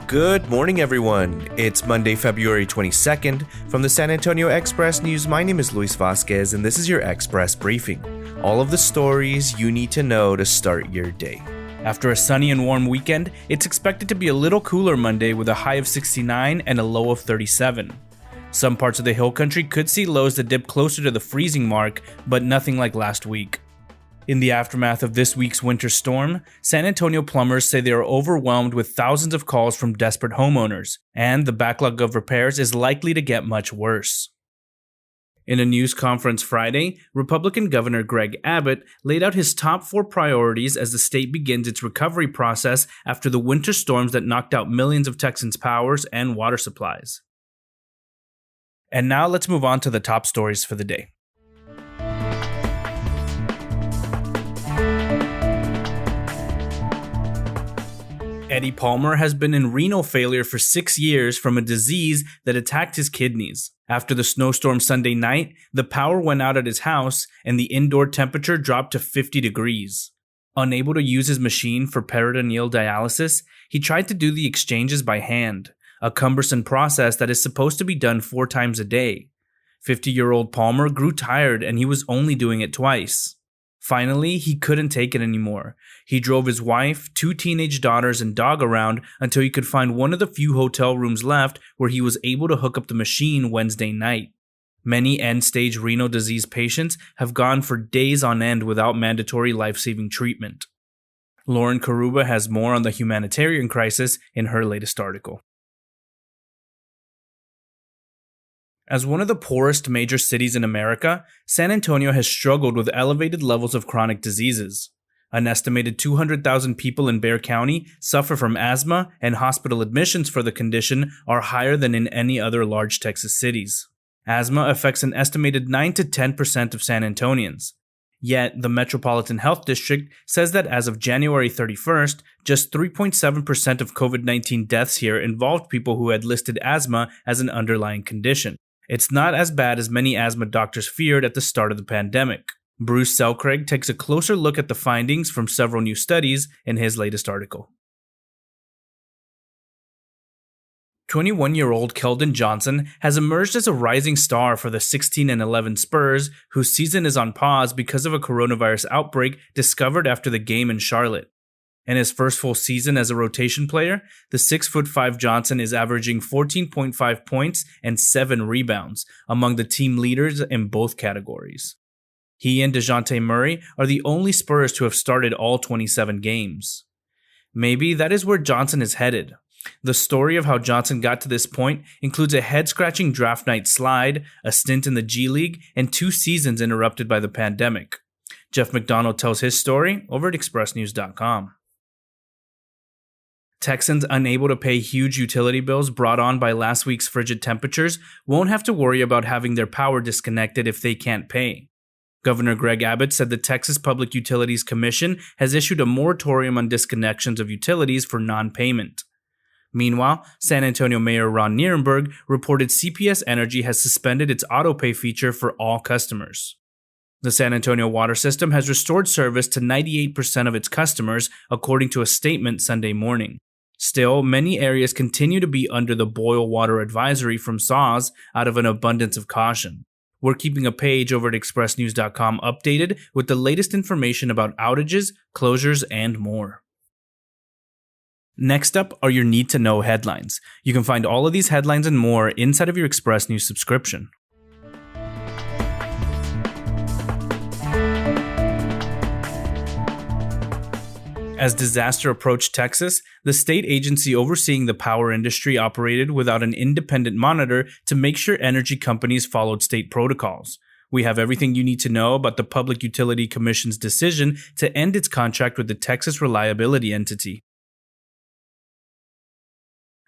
Good morning, everyone. It's Monday, February 22nd. From the San Antonio Express News, my name is Luis Vasquez, and this is your Express Briefing. All of the stories you need to know to start your day. After a sunny and warm weekend, it's expected to be a little cooler Monday with a high of 69 and a low of 37. Some parts of the hill country could see lows that dip closer to the freezing mark, but nothing like last week. In the aftermath of this week's winter storm, San Antonio plumbers say they are overwhelmed with thousands of calls from desperate homeowners, and the backlog of repairs is likely to get much worse. In a news conference Friday, Republican Governor Greg Abbott laid out his top 4 priorities as the state begins its recovery process after the winter storms that knocked out millions of Texans' powers and water supplies. And now let's move on to the top stories for the day. Eddie Palmer has been in renal failure for 6 years from a disease that attacked his kidneys. After the snowstorm Sunday night, the power went out at his house and the indoor temperature dropped to 50 degrees. Unable to use his machine for peritoneal dialysis, he tried to do the exchanges by hand, a cumbersome process that is supposed to be done 4 times a day. 50-year-old Palmer grew tired and he was only doing it twice. Finally, he couldn't take it anymore. He drove his wife, 2 teenage daughters, and dog around until he could find one of the few hotel rooms left where he was able to hook up the machine Wednesday night. Many end-stage renal disease patients have gone for days on end without mandatory life-saving treatment. Lauren Karuba has more on the humanitarian crisis in her latest article. As one of the poorest major cities in America, San Antonio has struggled with elevated levels of chronic diseases. An estimated 200,000 people in Bexar County suffer from asthma, and hospital admissions for the condition are higher than in any other large Texas cities. Asthma affects an estimated 9 to 10% of San Antonians. Yet, the Metropolitan Health District says that as of January 31st, just 3.7% of COVID-19 deaths here involved people who had listed asthma as an underlying condition. It's not as bad as many asthma doctors feared at the start of the pandemic. Bruce Selcraig takes a closer look at the findings from several new studies in his latest article. 21-year-old Keldon Johnson has emerged as a rising star for the 16-11 Spurs, whose season is on pause because of a coronavirus outbreak discovered after the game in Charlotte. In his first full season as a rotation player, the 6'5" Johnson is averaging 14.5 points and 7 rebounds, among the team leaders in both categories. He and DeJounte Murray are the only Spurs to have started all 27 games. Maybe that is where Johnson is headed. The story of how Johnson got to this point includes a head-scratching draft night slide, a stint in the G League, and 2 seasons interrupted by the pandemic. Jeff McDonald tells his story over at ExpressNewscom. Texans unable to pay huge utility bills brought on by last week's frigid temperatures won't have to worry about having their power disconnected if they can't pay. Governor Greg Abbott said the Texas Public Utilities Commission has issued a moratorium on disconnections of utilities for non-payment. Meanwhile, San Antonio Mayor Ron Nirenberg reported CPS Energy has suspended its autopay feature for all customers. The San Antonio water system has restored service to 98% of its customers, according to a statement Sunday morning. Still, many areas continue to be under the boil water advisory from SAWS out of an abundance of caution. We're keeping a page over at ExpressNews.com updated with the latest information about outages, closures, and more. Next up are your need-to-know headlines. You can find all of these headlines and more inside of your Express News subscription. As disaster approached Texas, the state agency overseeing the power industry operated without an independent monitor to make sure energy companies followed state protocols. We have everything you need to know about the Public Utility Commission's decision to end its contract with the Texas Reliability Entity.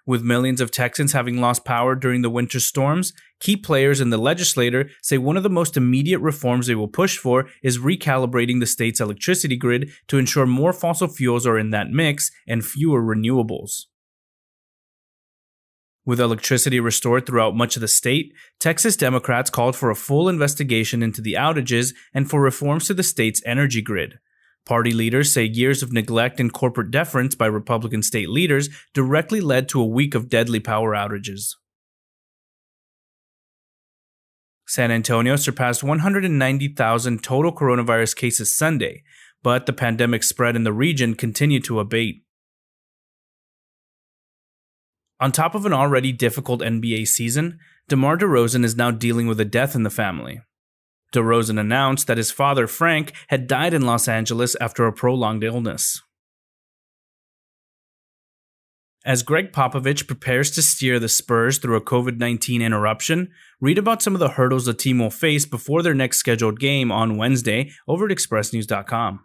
With millions of Texans having lost power during the winter storms, key players in the legislature say one of the most immediate reforms they will push for is recalibrating the state's electricity grid to ensure more fossil fuels are in that mix and fewer renewables. With electricity restored throughout much of the state, Texas Democrats called for a full investigation into the outages and for reforms to the state's energy grid. Party leaders say years of neglect and corporate deference by Republican state leaders directly led to a week of deadly power outages. San Antonio surpassed 190,000 total coronavirus cases Sunday, but the pandemic spread in the region continued to abate. On top of an already difficult NBA season, DeMar DeRozan is now dealing with a death in the family. DeRozan announced that his father, Frank, had died in Los Angeles after a prolonged illness. As Greg Popovich prepares to steer the Spurs through a COVID-19 interruption, read about some of the hurdles the team will face before their next scheduled game on Wednesday over at ExpressNews.com.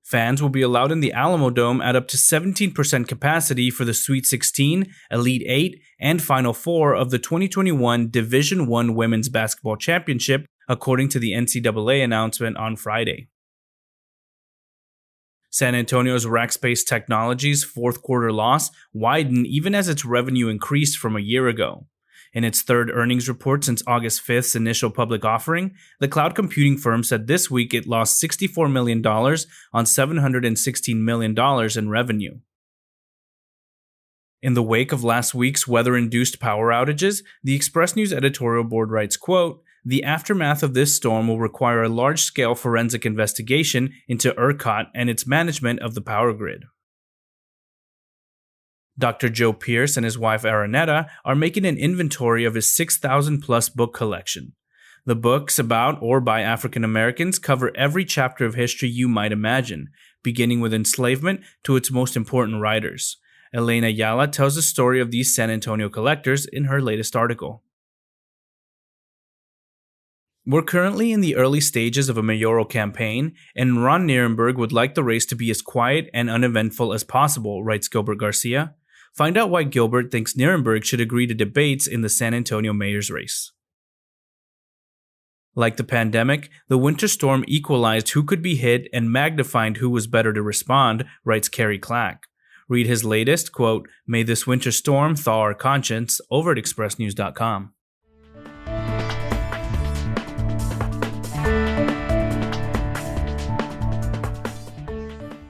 Fans will be allowed in the Alamo Dome at up to 17% capacity for the Sweet 16, Elite 8, and Final Four of the 2021 Division I Women's Basketball Championship, according to the NCAA announcement on Friday. San Antonio's Rackspace Technologies' fourth quarter loss widened even as its revenue increased from a year ago. In its third earnings report since August 5th's initial public offering, the cloud computing firm said this week it lost $64 million on $716 million in revenue. In the wake of last week's weather-induced power outages, the Express News editorial board writes, quote, "The aftermath of this storm will require a large-scale forensic investigation into ERCOT and its management of the power grid." Dr. Joe Pierce and his wife Araneta are making an inventory of his 6,000-plus book collection. The books about or by African Americans cover every chapter of history you might imagine, beginning with enslavement to its most important writers. Elena Ayala tells the story of these San Antonio collectors in her latest article. We're currently in the early stages of a mayoral campaign, and Ron Nirenberg would like the race to be as quiet and uneventful as possible, writes Gilbert Garcia. Find out why Gilbert thinks Nirenberg should agree to debates in the San Antonio mayor's race. Like the pandemic, the winter storm equalized who could be hit and magnified who was better to respond, writes Kerry Clack. Read his latest, quote, "May this winter storm thaw our conscience," over at ExpressNews.com.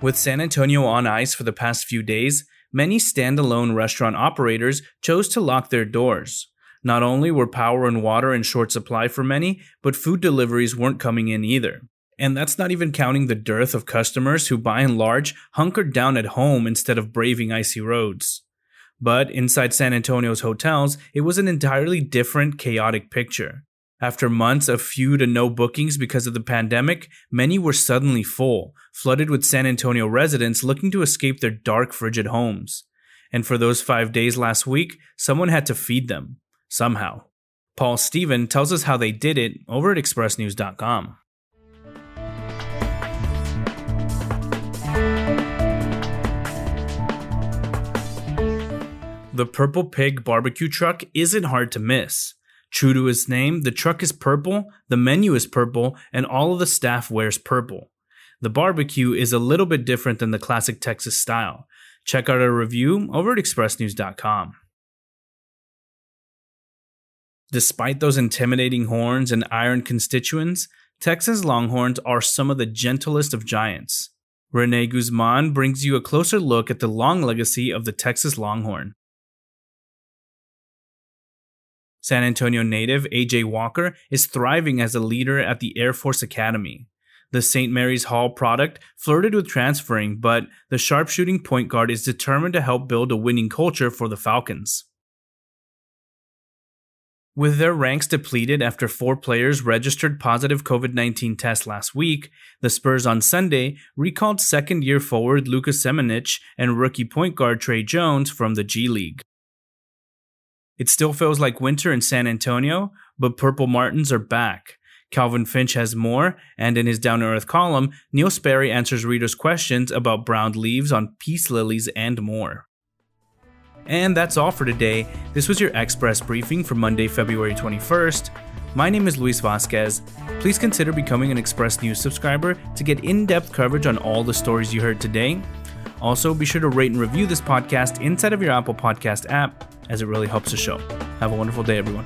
With San Antonio on ice for the past few days, many standalone restaurant operators chose to lock their doors. Not only were power and water in short supply for many, but food deliveries weren't coming in either. And that's not even counting the dearth of customers who, by and large, hunkered down at home instead of braving icy roads. But inside San Antonio's hotels, it was an entirely different, chaotic picture. After months of few to no bookings because of the pandemic, many were suddenly full, flooded with San Antonio residents looking to escape their dark, frigid homes. And for those 5 days last week, someone had to feed them. Somehow. Paul Stephen tells us how they did it over at ExpressNews.com. The Purple Pig barbecue truck isn't hard to miss. True to its name, the truck is purple, the menu is purple, and all of the staff wears purple. The barbecue is a little bit different than the classic Texas style. Check out our review over at ExpressNews.com. Despite those intimidating horns and iron constituents, Texas Longhorns are some of the gentlest of giants. Renee Guzman brings you a closer look at the long legacy of the Texas Longhorn. San Antonio native A.J. Walker is thriving as a leader at the Air Force Academy. The St. Mary's Hall product flirted with transferring, but the sharpshooting point guard is determined to help build a winning culture for the Falcons. With their ranks depleted after 4 players registered positive COVID-19 tests last week, the Spurs on Sunday recalled second-year forward Luka Semenich and rookie point guard Trey Jones from the G League. It still feels like winter in San Antonio, but Purple Martins are back. Calvin Finch has more, and in his down-to-earth column, Neil Sperry answers readers' questions about browned leaves on peace lilies and more. And that's all for today. This was your Express Briefing for Monday, February 21st. My name is Luis Vasquez. Please consider becoming an Express News subscriber to get in-depth coverage on all the stories you heard today. Also, be sure to rate and review this podcast inside of your Apple Podcast app, as it really helps the show. Have a wonderful day, everyone.